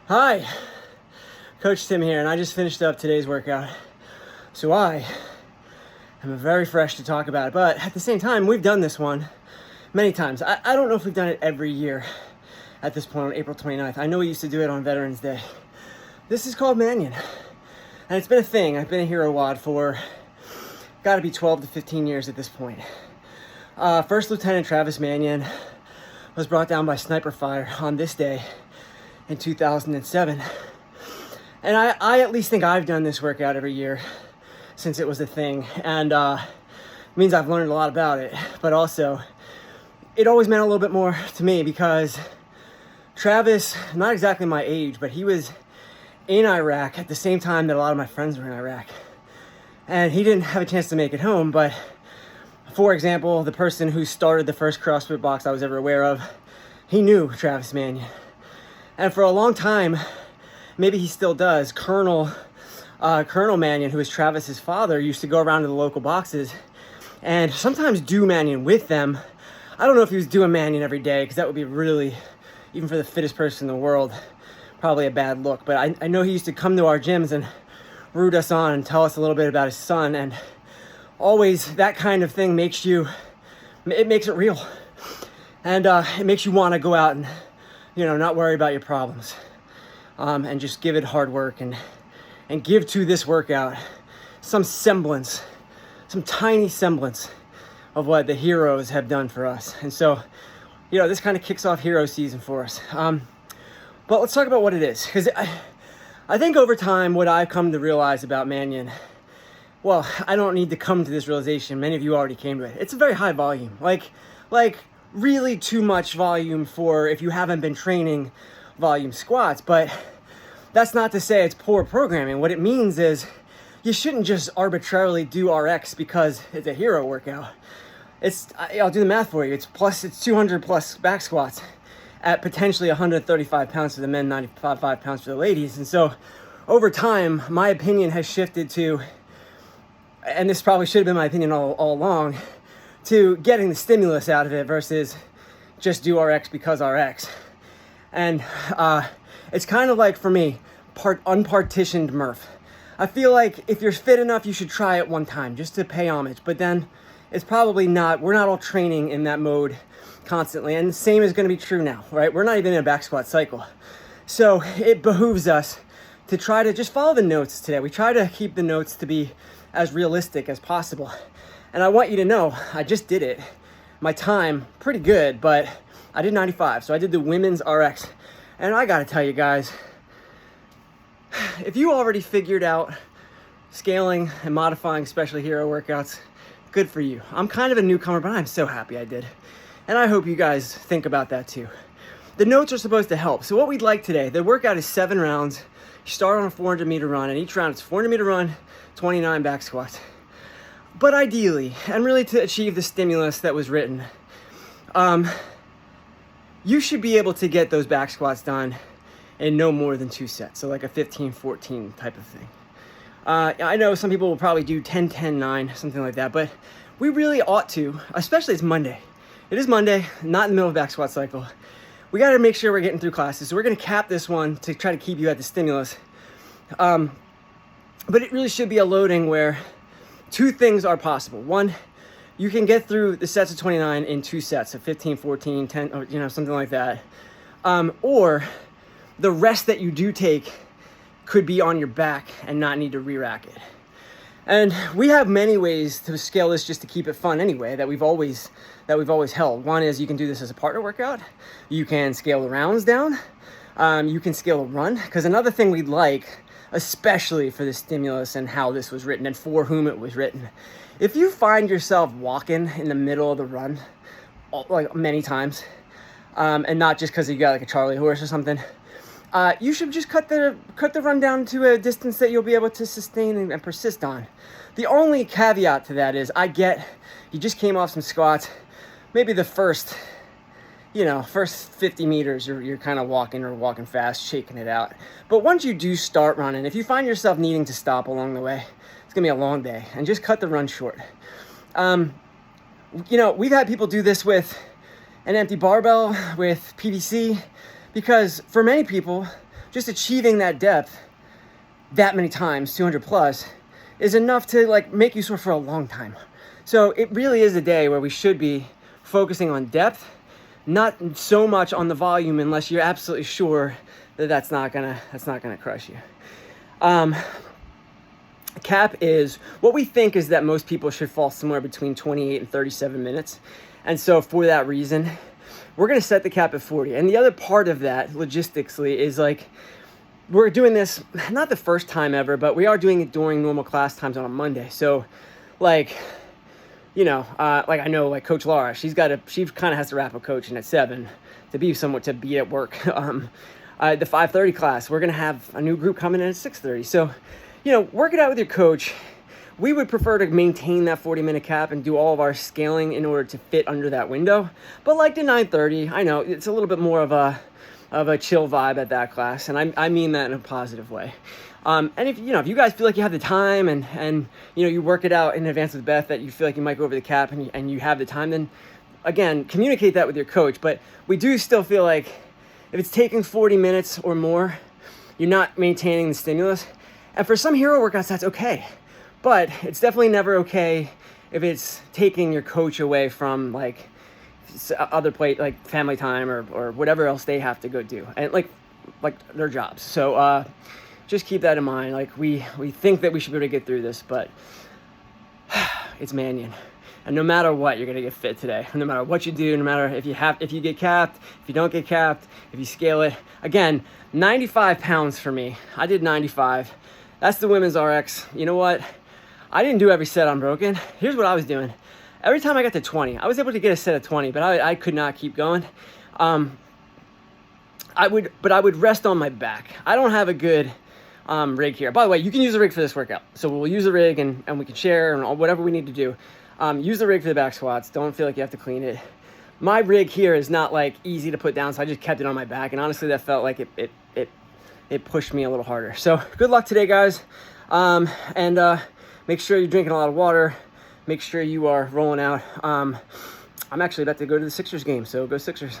Hi, Coach Tim here, and I just finished up today's workout. So I am very fresh to talk about it, but at the same time, we've done this one many times. I don't know if we've done it every year at this point on April 29th. I know we used to do it on Veterans Day. This is called Manion, and it's been a thing. I've been a hero WOD for gotta be 12 to 15 years at this point. First Lieutenant Travis Manion was brought down by sniper fire on this day in 2007. And I at least think I've done this workout every year since it was a thing. And it means I've learned a lot about it. But also, it always meant a little bit more to me because Travis, not exactly my age, but he was in Iraq at the same time that a lot of my friends were in Iraq. And he didn't have a chance to make it home, but for example, the person who started the first CrossFit box I was ever aware of, he knew Travis Manion. And for a long time, maybe he still does, Colonel Manion, who was Travis's father, used to go around to the local boxes and sometimes do Manion with them. I don't know if he was doing Manion every day, because that would be really, even for the fittest person in the world, probably a bad look. But I know he used to come to our gyms and root us on and tell us a little bit about his son. And always that kind of thing makes it real. And it makes you want to go out and, not worry about your problems. And just give it hard work and give to this workout some semblance, some tiny semblance of what the heroes have done for us. And so, this kind of kicks off hero season for us. But let's talk about what it is. Because I think over time, what I've come to realize about Manion, well, I don't need to come to this realization. Many of you already came to it. It's a very high volume. Like really too much volume for if you haven't been training volume squats. But that's not to say it's poor programming. What it means is you shouldn't just arbitrarily do RX because it's a hero workout. I'll do the math for you. It's 200 plus back squats at potentially 135 pounds for the men, 95 pounds for the ladies. And so over time, my opinion has shifted to, and this probably should have been my opinion all along, to getting the stimulus out of it versus just do RX because RX. And it's kind of like, for me, unpartitioned Murph. I feel like if you're fit enough, you should try it one time just to pay homage. But then it's probably not, we're not all training in that mode constantly. And the same is going to be true now, right? We're not even in a back squat cycle. So it behooves us to try to just follow the notes today. We try to keep the notes to be as realistic as possible. And I want you to know, I just did it. My time, pretty good, but I did 95. So I did the women's RX. And I got to tell you guys, if you already figured out scaling and modifying especially hero workouts, good for you. I'm kind of a newcomer, but I'm so happy I did. And I hope you guys think about that too. The notes are supposed to help. So what we'd like today, the workout is 7 rounds. You start on a 400 meter run, and each round it's 400 meter run, 29 back squats. But ideally, and really to achieve the stimulus that was written, you should be able to get those back squats done in no more than 2 sets. So like a 15-14 type of thing. I know some people will probably do 10-10-9, something like that, but we really ought to, especially it's Monday. It is Monday, not in the middle of back squat cycle. We got to make sure we're getting through classes. So we're going to cap this one to try to keep you at the stimulus. But it really should be a loading where 2 things are possible. One, you can get through the sets of 29 in 2 sets of 15, 14, 10, or, something like that. Or the rest that you do take could be on your back and not need to re-rack it. And we have many ways to scale this just to keep it fun anyway, that we've always held. One is you can do this as a partner workout. You can scale the rounds down. You can scale a run. Because another thing we'd like, especially for the stimulus and how this was written and for whom it was written, if you find yourself walking in the middle of the run, like many times, and not just because you got like a Charlie horse or something, you should just cut the run down to a distance that you'll be able to sustain and persist on. The only caveat to that is, I get you just came off some squats, maybe the first 50 meters, you're kind of walking fast, shaking it out. But once you do start running, if you find yourself needing to stop along the way, it's gonna be a long day, and just cut the run short. We've had people do this with an empty barbell, with PVC, because for many people, just achieving that depth that many times, 200 plus, is enough to like make you sore for a long time. So it really is a day where we should be focusing on depth, not so much on the volume, unless you're absolutely sure that that's not gonna crush you. Cap is what we think is that most people should fall somewhere between 28 and 37 minutes. And so for that reason, we're going to set the cap at 40. And the other part of that logistically is like, we're doing this not the first time ever, but we are doing it during normal class times on a Monday. So like, you know, like I know like Coach Laura, she kind of has to wrap up coaching at 7 to be at work. The 5:30 class, we're going to have a new group coming in at 6:30. So, you know, work it out with your coach. We would prefer to maintain that 40-minute cap and do all of our scaling in order to fit under that window. But like the 9:30, I know it's a little bit more of a chill vibe at that class, and I mean that in a positive way. And if you guys feel like you have the time and you work it out in advance with Beth that you feel like you might go over the cap and you have the time, then again, communicate that with your coach. But we do still feel like if it's taking 40 minutes or more, you're not maintaining the stimulus. And for some hero workouts, that's okay. But it's definitely never okay if it's taking your coach away from like other like family time or whatever else they have to go do, and like their jobs. So just keep that in mind. Like we think that we should be able to get through this, but it's Manion. And no matter what, you're gonna get fit today. No matter what you do, no matter if you get capped, if you don't get capped, if you scale it. Again, 95 pounds for me. I did 95. That's the women's RX. You know what? I didn't do every set unbroken. Here's what I was doing. Every time I got to 20, I was able to get a set of 20, but I could not keep going. I would rest on my back. I don't have a good rig here. By the way, you can use the rig for this workout. So we'll use the rig and we can share and whatever we need to do. Use the rig for the back squats. Don't feel like you have to clean it. My rig here is not like easy to put down, so I just kept it on my back. And honestly, that felt like it pushed me a little harder. So good luck today, guys. Make sure you're drinking a lot of water. Make sure you are rolling out. I'm actually about to go to the Sixers game, so go Sixers.